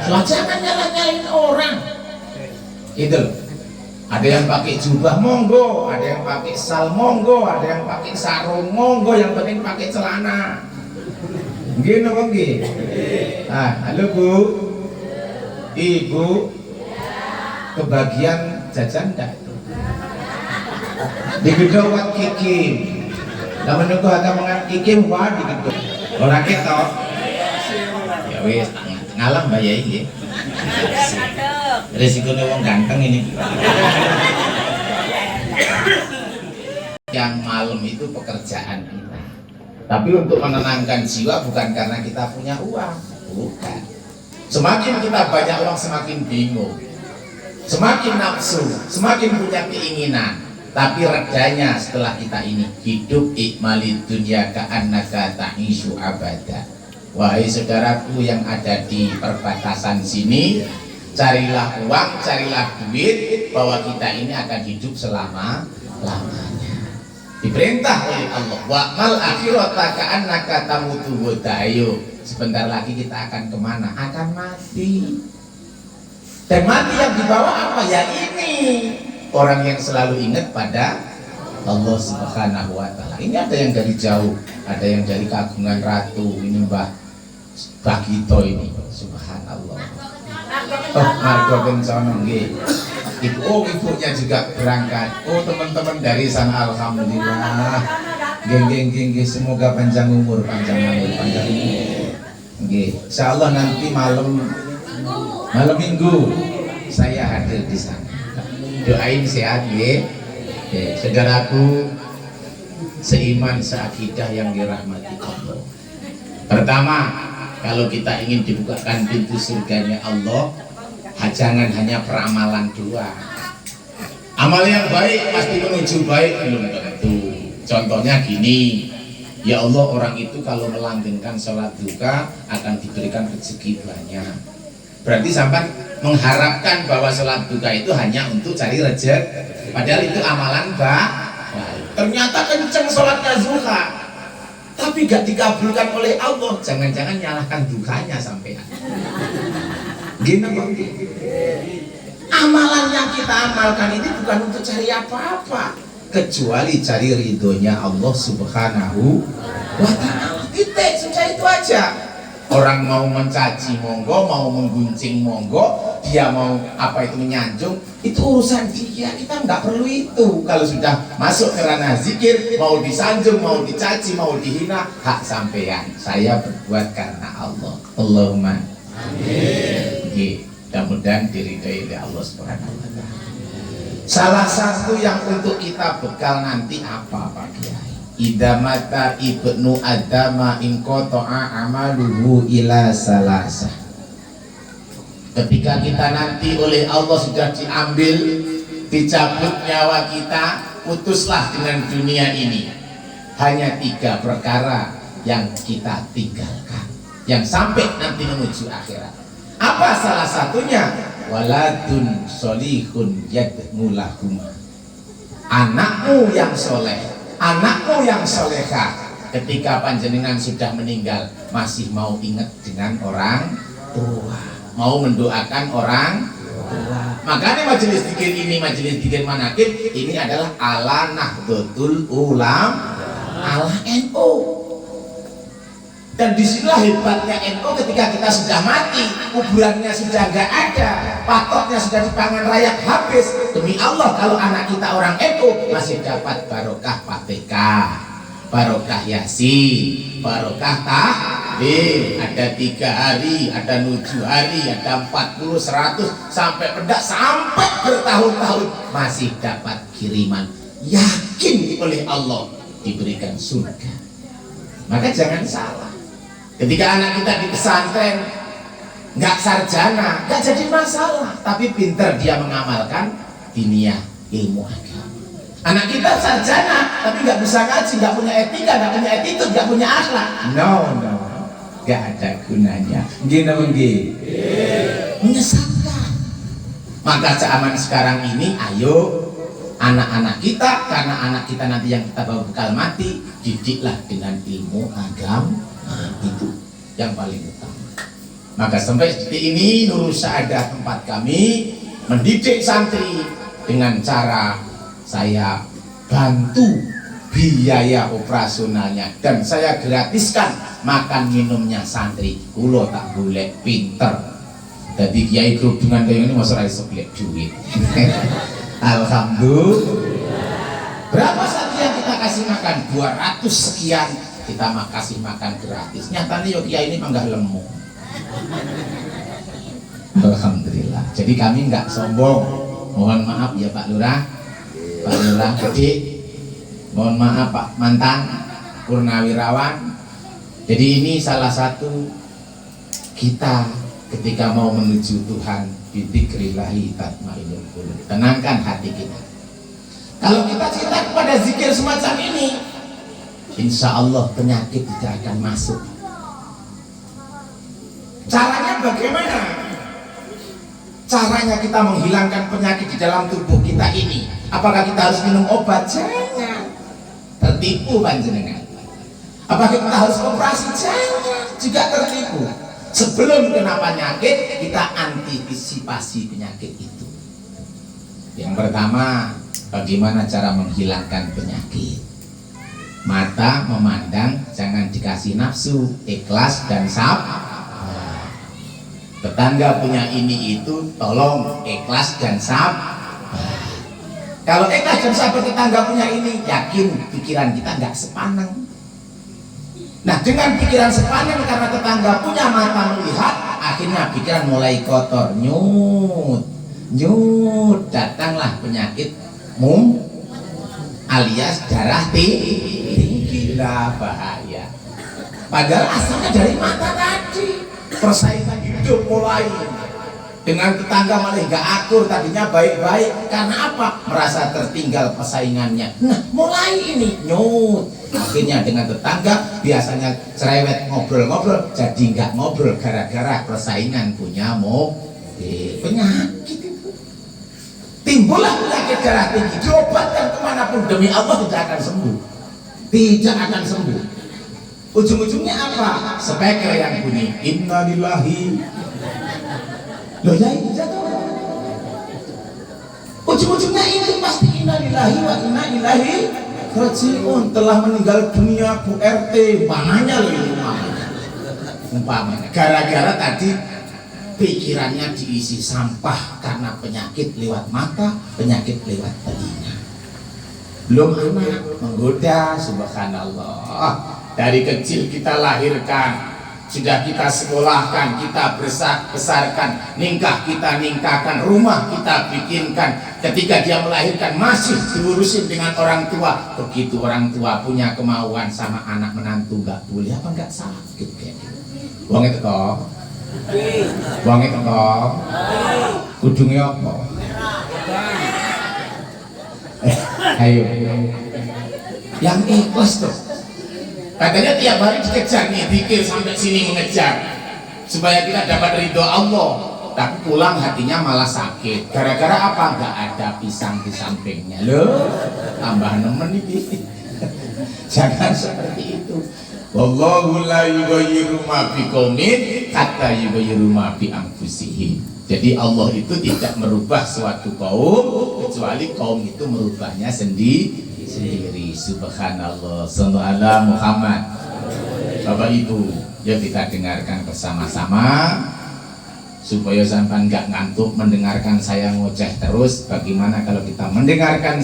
Lah jangan nyala-nyalain orang. Gitu loh. Ada yang pakai jubah monggo, ada yang pakai sal monggo, ada yang pakai sarung monggo, yang penting pakai celana. Nggih napa nggih? Halo Bu. Ibu. Kebagian jajan enggak? Di gedung wat kikim. Lah menunggu hatamangan kikim wah di gedung. Ora ketok. Ya wis ngalam Mbak Yai nggih. Resikonya wong ganteng ini. Yang malam itu pekerjaan kita. Tapi untuk menenangkan jiwa bukan karena kita punya uang, bukan. Semakin kita banyak uang semakin bingung, semakin nafsu, semakin punya keinginan. Tapi redanya setelah kita ini hidup ikmalid dunya ka'annaka ta'ishu abada. Wahai saudaraku yang ada di perbatasan sini, carilah uang, carilah duit, bahwa kita ini akan hidup selama-lamanya. Diperintah oleh Allah, wa'mal akhirata ka'annaka tamutu ayo. Sebentar lagi kita akan kemana? Akan mati. Dan mati yang dibawa apa? Ya ini. Orang yang selalu ingat pada Allah Subhanahu wa Ta'ala. Ini ada yang dari jauh, ada yang dari Kagungan Ratu, ini Mbah Bagito ini. Subhanallah. Oh, Margo Kencono nggih. Ibunya juga berangkat. Oh, teman-teman dari sana alhamdulillah. Geng, semoga panjang umur. Nggih. Insyaallah nanti malam Minggu saya hadir di sana. Doain sehat nggih. Saudaraku seiman seakidah yang dirahmati Allah. Pertama, kalau kita ingin dibukakan pintu surganya Allah, jangan hanya peramalan dua. Amal yang baik pasti menuju baik belum tentu. Contohnya gini, ya Allah, orang itu kalau melanggengkan sholat duka akan diberikan rezeki banyak. Berarti sampai mengharapkan bahwa sholat duka itu hanya untuk cari rezeki, padahal itu amalan baik. Ternyata kenceng sholatnya duka, tapi gak dikabulkan oleh Allah. Jangan-jangan nyalahkan dukanya sampean. Gini bang, amalan yang kita amalkan ini bukan untuk cari apa-apa, kecuali cari ridhonya Allah Subhanahu wa Ta'ala. Titik, sudah itu aja. Orang mau mencaci monggo, mau mengguncing monggo, dia mau apa itu menyanjung, itu urusan dia, kita nggak perlu itu. Kalau sudah masuk ke ranah zikir, mau disanjung, mau dicaci, mau dihina, hak sampean. Saya berbuat karena Allah. Allahumma amin. Mudah-mudahan diridhoi oleh Allah Subhanahu wa Ta'ala. Salah satu yang untuk kita bekal nanti apa Pak Kiai? Idza mata ibnu adama in qata'a amaluhu ila salasah. Ketika kita nanti oleh Allah sudah diambil, dicabut nyawa kita, putuslah dengan dunia ini. Hanya 3 perkara yang kita tinggalkan, yang sampai nanti menuju akhirat. Apa salah satunya? Waladun solihun yad'u lahum. Anakmu yang soleh, anakmu yang solehah, ketika panjenengan sudah meninggal masih mau ingat dengan orang tua, mau mendoakan orang tua. Makanya majelis dzikir ini, majelis dzikir manaqib ini adalah ala Nahdlatul Ulama, ala NU. Dan disinilah hebatnya NU, ketika kita sudah mati, kuburannya sudah nggak ada, patoknya sudah dipangan rakyat habis. Demi Allah, kalau anak kita orang NU masih dapat barokah Fatihah, barokah Yasin, barokah tahlil. Ada 3 hari, ada 7 hari, ada 40, 100, sampai pedak, sampai bertahun-tahun masih dapat kiriman. Yakin oleh Allah diberikan surga. Maka jangan salah. Ketika anak kita di pesantren nggak sarjana, nggak jadi masalah, tapi pinter dia mengamalkan diniyah ilmu agama. Anak kita sarjana tapi nggak bisa ngaji, nggak punya etika, nggak punya attitude, nggak punya akhlak, no, nggak ada gunanya. Gini, menyesatkan. Maka zaman sekarang ini, ayo anak-anak kita, karena anak kita nanti yang kita bawa bekal mati, didiklah dengan ilmu agama. Itu yang paling utama. Maka sampai detik ini Nurul Saadah tempat kami mendidik santri dengan cara saya bantu biaya operasionalnya dan saya gratiskan makan minumnya santri. Kulo tak boleh pinter. Jadi kiai kerudungan kayak ini masa iso golek duit. Alhamdulillah. Berapa santri yang kita kasih makan? 200 sekian kita kasih makan gratis. Nyatanya yo kiai ini manggah lemu. Alhamdulillah. Jadi kami nggak sombong. Mohon maaf ya Pak Lurah, Pak Lurah Gede. Mohon maaf Pak Mantan Purnawirawan. Jadi ini salah satu kita ketika mau menuju Tuhan, bidzikrillahi tatmainnul qulub. Tenangkan hati kita. Kalau kita cinta kepada zikir semacam ini, insya Allah penyakit tidak akan masuk. Caranya bagaimana? Caranya kita menghilangkan penyakit di dalam tubuh kita ini. Apakah kita harus minum obat? Jangan. Tertipu panjenengan. Apakah kita harus operasi? Jangan. Juga tertipu. Sebelum kena penyakit, kita antisipasi penyakit itu. Yang pertama, bagaimana cara menghilangkan penyakit? Mata memandang, jangan dikasih nafsu, ikhlas dan sabar. Tetangga punya ini itu, tolong ikhlas dan sabar. Kalau ikhlas dan sabar tetangga punya ini, yakin pikiran kita nggak sepaneng. Nah, dengan pikiran sepaneng karena tetangga punya mata melihat, akhirnya pikiran mulai kotor, nyut, datanglah penyakit alias darah tinggi. Lah bahaya. Padahal asalnya dari mata tadi. Persaingan hidup mulai dengan tetangga malah gak akur, tadinya baik-baik karena apa? Merasa tertinggal persaingannya. Nah, mulai ini nyut. Akhirnya dengan tetangga biasanya cerewet ngobrol-ngobrol, jadi nggak ngobrol gara-gara persaingan punya penyakit itu. Timbullah penyakit darah tinggi, diobatkan kemanapun demi Allah tidak akan sembuh, tidak akan sembuh. Ujung-ujungnya apa? Speaker yang bunyi innalillahi. Loh ya itu jatuh. Ujung-ujungnya itu pasti innalillahi wa inna ilaihi rajiun. Telah meninggal dunia Bu RT. Mananya loh ini umpamanya. Gara-gara tadi pikirannya diisi sampah karena penyakit lewat mata, penyakit lewat telinga. Belum anak menggoda, subhanallah. Dari kecil kita lahirkan, sudah kita sekolahkan, kita besarkan, nikah kita nikahkan, rumah kita bikinkan. Ketika dia melahirkan masih diurusin dengan orang tua. Begitu orang tua punya kemauan sama anak menantu, nggak boleh apa nggak sakit kayak gitu. Wong itu kok, wong itu kok, kudungnya apa? Ayo, yang ikhlas tuh. Katanya tiap hari dikejar nih, pikir sampai sini mengejar supaya kita dapat ridho Allah, tapi pulang hatinya malah sakit. Gara-gara apa? Gak ada pisang di sampingnya. Loh, tambah nemen ini. Jangan seperti itu. Wallahu la yughayyiru ma biqaumin hatta yughayyiru ma bi anfusihim. Jadi Allah itu tidak merubah suatu kaum kecuali kaum itu merubahnya sendiri. Subhanallah, sallallahu Muhammad. Bapak Ibu, ya kita dengarkan bersama-sama supaya sampai nggak ngantuk mendengarkan saya ngoceh terus. Bagaimana kalau kita mendengarkan